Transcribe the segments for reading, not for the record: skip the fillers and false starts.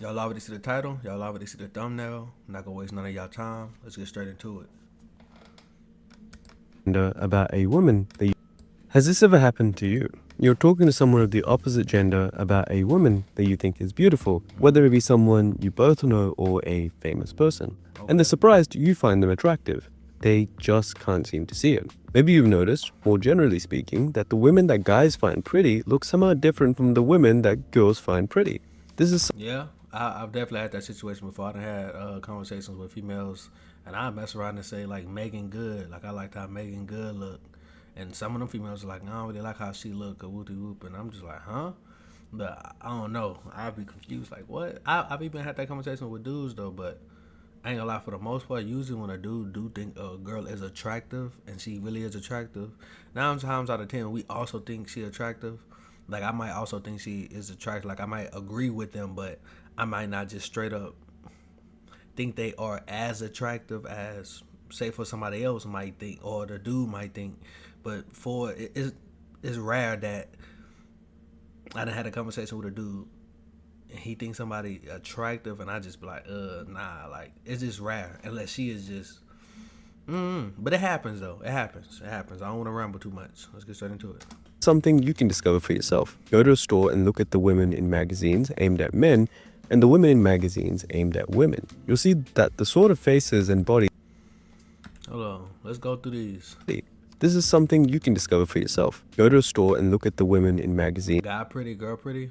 Y'all already see the title. Y'all already see the thumbnail. I'm not gonna waste none of y'all time. Let's get straight into it. About a woman that you... Has this ever happened to you? You're talking to someone of the opposite gender about a woman that you think is beautiful, whether it be someone you both know or a famous person. And they're Okay. surprised you find them attractive. They just can't seem to see it. Maybe you've noticed, more generally speaking, that the women that guys find pretty look somehow different from the women that girls find pretty. This is Yeah, I've definitely had that situation before. I done had conversations with females, and I mess around and say like Megan Good. Like I liked how Megan Good look, and some of them females are like, no, I don't really like how she look or whoopty whoop, and I'm just like, huh? But I don't know. I'd be confused. Like what? I've even had that conversation with dudes though, but I ain't gonna lie. For the most part, usually when a dude do think a girl is attractive and she really is attractive, 9 times out of 10 we also think she attractive. Like I might also think she is attractive. Like I might agree with them, but I might not just straight up think they are as attractive as say for somebody else might think or the dude might think. But for it's rare that I done had a conversation with a dude and he thinks somebody attractive and I just be like, nah, like it's just rare unless she is just. But it happens though. It happens. It happens. I don't want to ramble too much. Let's get straight into it. something you can discover for yourself. Go to a store and look at the women in magazines aimed at men and the women in magazines aimed at women. You'll see that the sort of faces and bodies... Hold on. Let's go through these. This is something you can discover for yourself. Go to a store and look at the women in magazines. Guy pretty, girl pretty.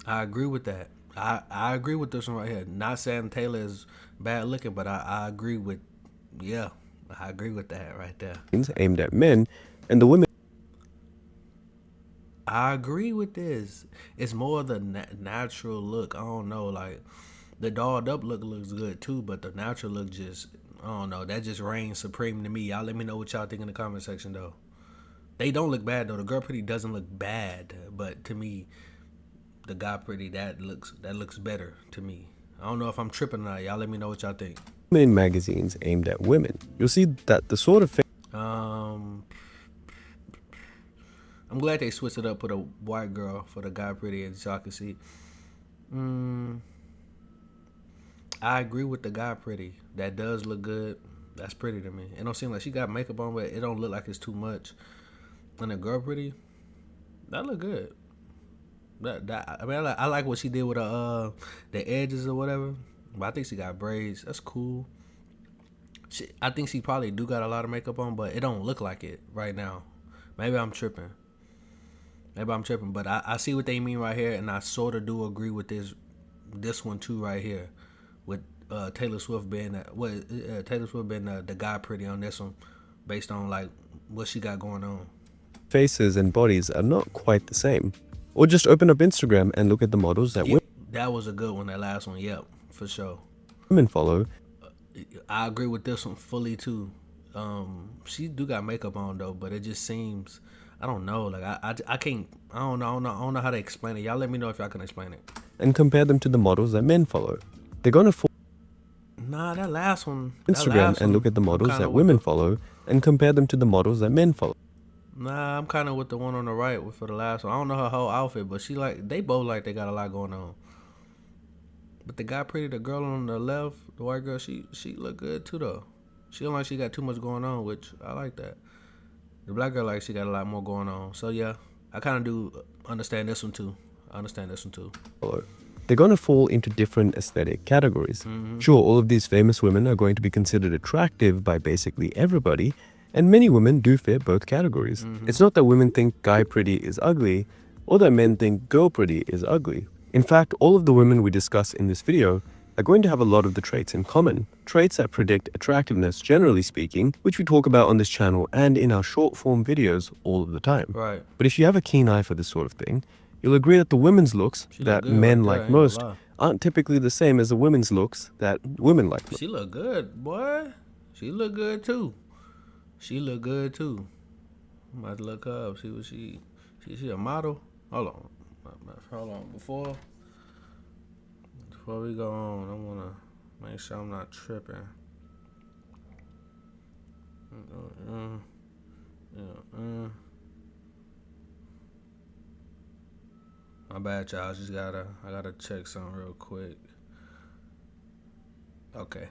I agree with that. I agree with this one right here. Not saying Taylor is bad looking, but I agree with, yeah, I agree with that right there. Aimed at men and the women... I agree with this. It's more the natural look. I don't know, like the dolled up look looks good too, but the natural look just, I don't know. That just reigns supreme to me. Y'all let me know what y'all think in the comment section though. They don't look bad though. The girl pretty doesn't look bad, but to me, the guy pretty that looks better to me. I don't know if I'm tripping or not. Y'all let me know what y'all think. in magazines aimed at women. You'll see that the sort of Um, I'm glad they switched it up. Put a white girl for the guy pretty, as y'all can see. Mm, I agree with the guy pretty. That does look good. That's pretty to me. It don't seem like she got makeup on, but it don't look like it's too much. And the girl pretty, that look good. That I mean, I like what she did with the edges or whatever. But I think she got braids. That's cool. I think she probably do got a lot of makeup on, but it don't look like it right now. Maybe I'm tripping. Maybe I'm tripping, but I see what they mean right here, and I sort of do agree with this one too right here, with Taylor Swift being Taylor Swift being the guy pretty on this one, based on like what she got going on. faces and bodies are not quite the same. Or just open up Instagram and look at the models that Yeah, that was a good one. That last one, yep, for sure. women follow. I agree with this one fully too. She do got makeup on though, but it just seems I don't know. Like I can't. I don't know how to explain it. Y'all let me know if y'all can explain it. And compare them to the models that men follow. They're going to follow Nah, that last one. That Instagram last and look one. at the I'm models kind that of with women the. follow and compare them to the models that men follow. Nah, I'm kind of with the one on the right for the last one. I don't know her whole outfit, but she like they both like they got a lot going on. But the guy pretty, the girl on the left, the white girl, she look good too though. She don't like she got too much going on, which I like that. The black girl like she got a lot more going on. So yeah, I kind of do understand this one too. I understand this one too. They're going to fall into different aesthetic categories. Sure, all of these famous women are going to be considered attractive by basically everybody, and many women do fit both categories. It's not that women think guy pretty is ugly, or that men think girl pretty is ugly. In fact, all of the women we discuss in this video are going to have a lot of the traits in common. Traits that predict attractiveness, generally speaking, which we talk about on this channel and in our short form videos all of the time. Right. But if you have a keen eye for this sort of thing, you'll agree that the women's looks She look that good right men there. like I ain't gonna most lie. aren't typically the same as the women's looks that women like most. She look good, boy. She look good too. She look good too. I'm about to look her up. See what she a model. Hold on. Hold on. Before we go on, I wanna make sure I'm not tripping. Uh, yeah, My bad, y'all. I gotta check something real quick. Okay.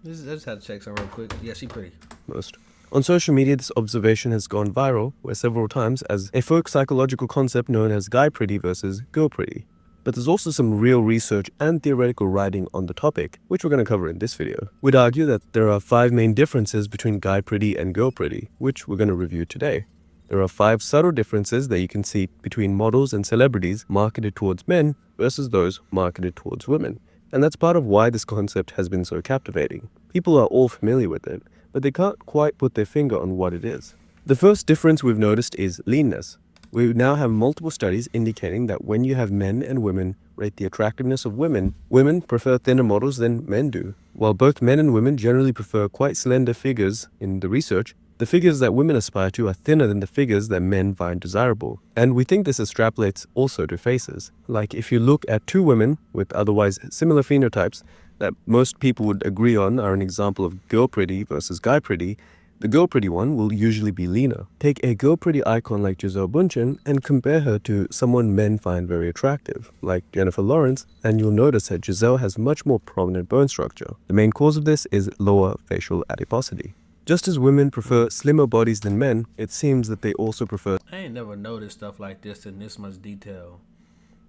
I just had to check something real quick. Yeah, she pretty. Most. On social media, this observation has gone viral where several times as a folk psychological concept known as guy pretty versus girl pretty. But there's also some real research and theoretical writing on the topic, which we're going to cover in this video. We'd argue that there are 5 main differences between guy pretty and girl pretty, which we're going to review today. There are 5 subtle differences that you can see between models and celebrities marketed towards men versus those marketed towards women. And that's part of why this concept has been so captivating. People are all familiar with it, but they can't quite put their finger on what it is. The first difference we've noticed is leanness. We now have multiple studies indicating that when you have men and women rate the attractiveness of women, women prefer thinner models than men do. While both men and women generally prefer quite slender figures in the research, the figures that women aspire to are thinner than the figures that men find desirable. And we think this extrapolates also to faces. Like if you look at 2 women with otherwise similar phenotypes that most people would agree on are an example of girl pretty versus guy pretty, the girl pretty one will usually be leaner. Take a girl pretty icon like Gisele Bündchen and compare her to someone men find very attractive, like Jennifer Lawrence, and you'll notice that Gisele has much more prominent bone structure. The main cause of this is lower facial adiposity. Just as women prefer slimmer bodies than men, it seems that they also prefer... I ain't never noticed stuff like this in this much detail.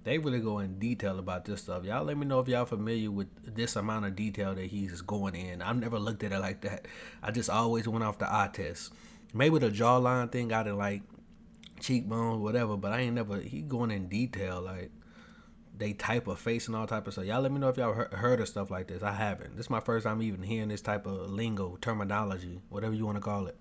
They really go in detail about this stuff. Y'all let me know if y'all familiar with this amount of detail that he's going in. I've never looked at it like that. I just always went off the eye test. Maybe the jawline thing got it like cheekbones, whatever, but I ain't never, he going in detail, like they type of face and all type of stuff. Y'all let me know if y'all heard of stuff like this. I haven't. This is my first time even hearing this type of lingo, terminology, whatever you want to call it.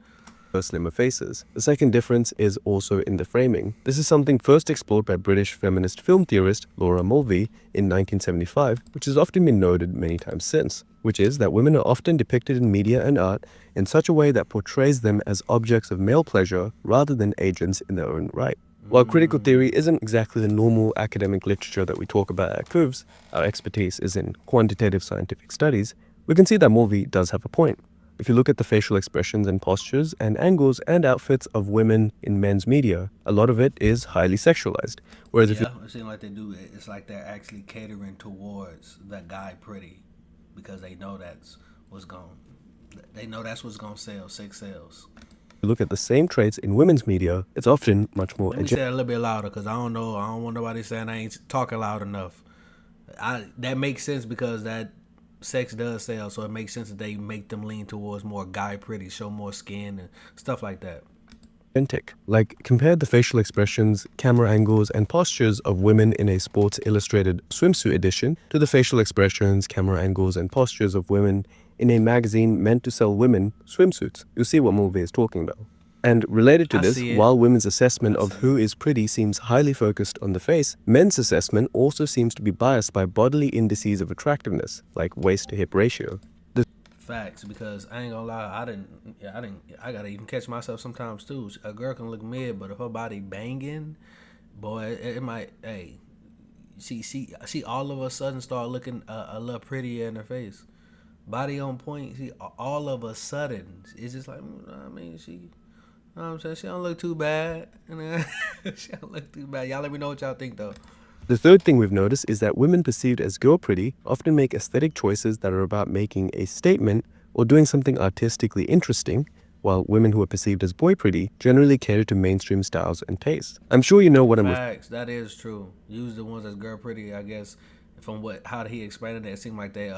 Slimmer faces. The second difference is also in the framing. This is something first explored by British feminist film theorist Laura Mulvey in 1975, which has often been noted many times since, which is that women are often depicted in media and art in such a way that portrays them as objects of male pleasure rather than agents in their own right. While critical theory isn't exactly the normal academic literature that we talk about at CUVS, our expertise is in quantitative scientific studies, we can see that Mulvey does have a point. If you look at the facial expressions and postures and angles and outfits of women in men's media, a lot of it is highly sexualized. Whereas if it seems like they do, it's like they're actually catering towards that guy pretty because they know that's what's gonna sell, sex sales. you look at the same traits in women's media, it's often much more... Let me say that a little bit louder because I don't want nobody saying I ain't talking loud enough. That makes sense because that sex does sell, so it makes sense that they make them lean towards more guy pretty, show more skin and stuff like that. Authentic. Like, compare the facial expressions, camera angles, and postures of women in a Sports Illustrated swimsuit edition to the facial expressions, camera angles, and postures of women in a magazine meant to sell women swimsuits. You'll see what Mulvey is talking about. And related to this, while women's assessment of who is pretty seems highly focused on the face, men's assessment also seems to be biased by bodily indices of attractiveness, like waist to hip ratio. Facts, because I ain't gonna lie, I gotta even catch myself sometimes too. A girl can look mid, but if her body banging, boy, it might, hey, she all of a sudden start looking a little prettier in her face. Body on point, she all of a sudden, it's just like, I mean, she... You know what I'm saying? She don't look too bad. She don't look too bad. Y'all let me know what y'all think, though. The third thing we've noticed is that women perceived as girl pretty often make aesthetic choices that are about making a statement or doing something artistically interesting, while women who are perceived as boy pretty generally cater to mainstream styles and tastes. I'm sure you know what I'm... Facts, that is true. Use the ones that's girl pretty, I guess, from how he explained it, it seemed like they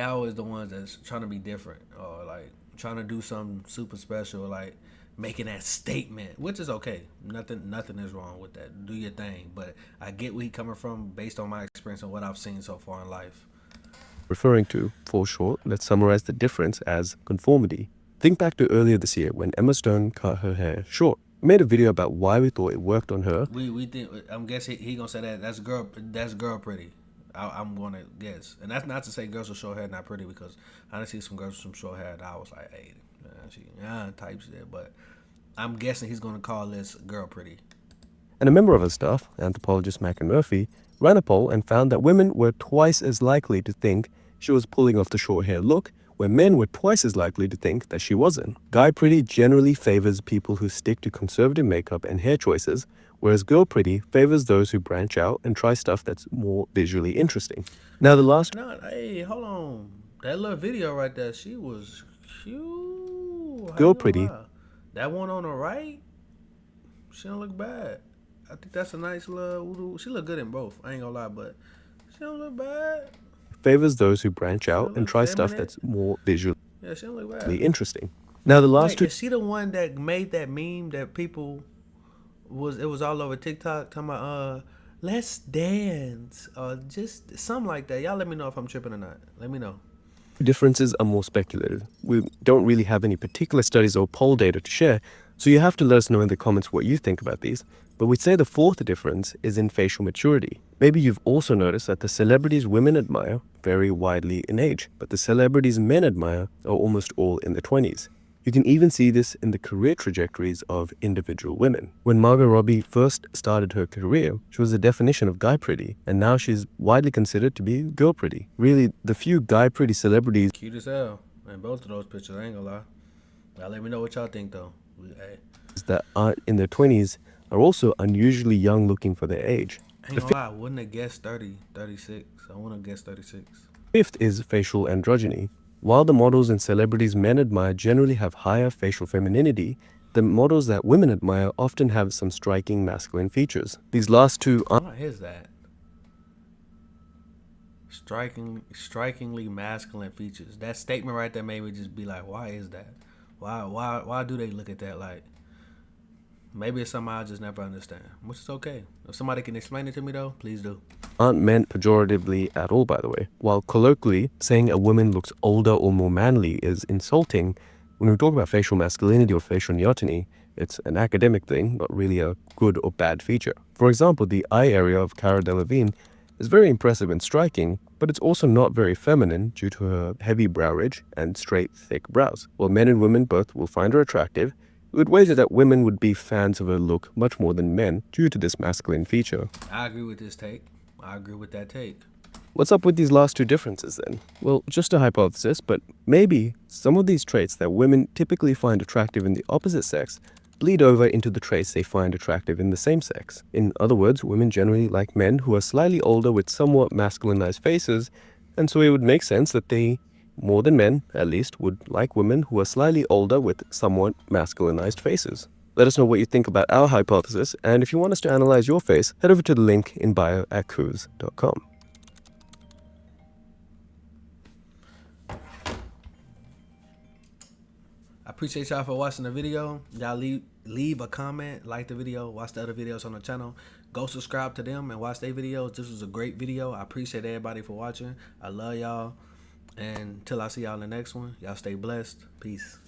always the ones that's trying to be different or like trying to do something super special, like making that statement, which is okay. Nothing is wrong with that. Do your thing. But I get where he's coming from based on my experience and what I've seen so far in life. Referring to, for short, let's summarize the difference as conformity. Think back to earlier this year when Emma Stone cut her hair short. We made a video about why we thought it worked on her. We think, I'm guessing he gonna say that's girl pretty. I'm gonna guess, and that's not to say girls with short hair not pretty, because I done see some girls with some short hair that I was like, hey, she type shit. But I'm guessing he's gonna call this girl pretty. And a member of her staff, anthropologist Mackin Murphy, ran a poll and found that women were twice as likely to think she was pulling off the short hair look, where men were twice as likely to think that she wasn't. Guy pretty generally favors people who stick to conservative makeup and hair choices, whereas Girl Pretty favors those who branch out and try stuff that's more visually interesting. Now, the last Nah, hey, hold on. That little video right there, she was cute. How Girl you gonna Pretty lie? That one on the right, she don't look bad. I think that's a nice little. She look good in both. I ain't gonna lie, but she don't look bad. favors those who branch She out don't and look try stuff feminine. that's more visually Yeah, she don't look bad. interesting. Now, the last Wait, two is she the one that made that meme that people it was all over TikTok talking about let's dance or just something like that. Y'all let me know if I'm tripping or not. Let me know. differences are more speculative. We don't really have any particular studies or poll data to share, so you have to let us know in the comments what you think about these. But we'd say the fourth difference is in facial maturity. Maybe you've also noticed that the celebrities women admire vary widely in age, but the celebrities men admire are almost all in their 20s. You can even see this in the career trajectories of individual women. When Margot Robbie first started her career, she was the definition of guy pretty, and now she's widely considered to be girl pretty. Really, the few guy pretty celebrities Cute as hell. And both of those pictures, I ain't gonna lie. Y'all let me know what y'all think though. Hey, that aren't in their 20s are also unusually young looking for their age. I ain't gonna lie, I wouldn't have guessed 30, 36. I wouldn't have guessed 36. Fifth is facial androgyny. While the models and celebrities men admire generally have higher facial femininity, the models that women admire often have some striking masculine features. These last two aren't Why is that? Strikingly masculine features. That statement right there made me just be like, why is that? Why do they look at that like? Maybe it's something I just never understand, which is okay. If somebody can explain it to me though, please do. aren't meant pejoratively at all, by the way. While colloquially, saying a woman looks older or more manly is insulting, when we talk about facial masculinity or facial neoteny, it's an academic thing, not really a good or bad feature. For example, the eye area of Cara Delevingne is very impressive and striking, but it's also not very feminine due to her heavy brow ridge and straight, thick brows. While men and women both will find her attractive, we would wager that women would be fans of her look much more than men due to this masculine feature. I agree with this take. I agree with that take. What's up with these last two differences then? Well, just a hypothesis, but maybe some of these traits that women typically find attractive in the opposite sex bleed over into the traits they find attractive in the same sex. In other words, women generally like men who are slightly older with somewhat masculinized faces, and so it would make sense that they, more than men at least, would like women who are slightly older with somewhat masculinized faces. Let us know what you think about our hypothesis, and if you want us to analyze your face, head over to the link in bio at Koos.com. I appreciate y'all for watching the video. Y'all leave a comment, like the video, watch the other videos on the channel. Go subscribe to them and watch their videos. This was a great video. I appreciate everybody for watching. I love y'all. And until I see y'all in the next one, y'all stay blessed. Peace.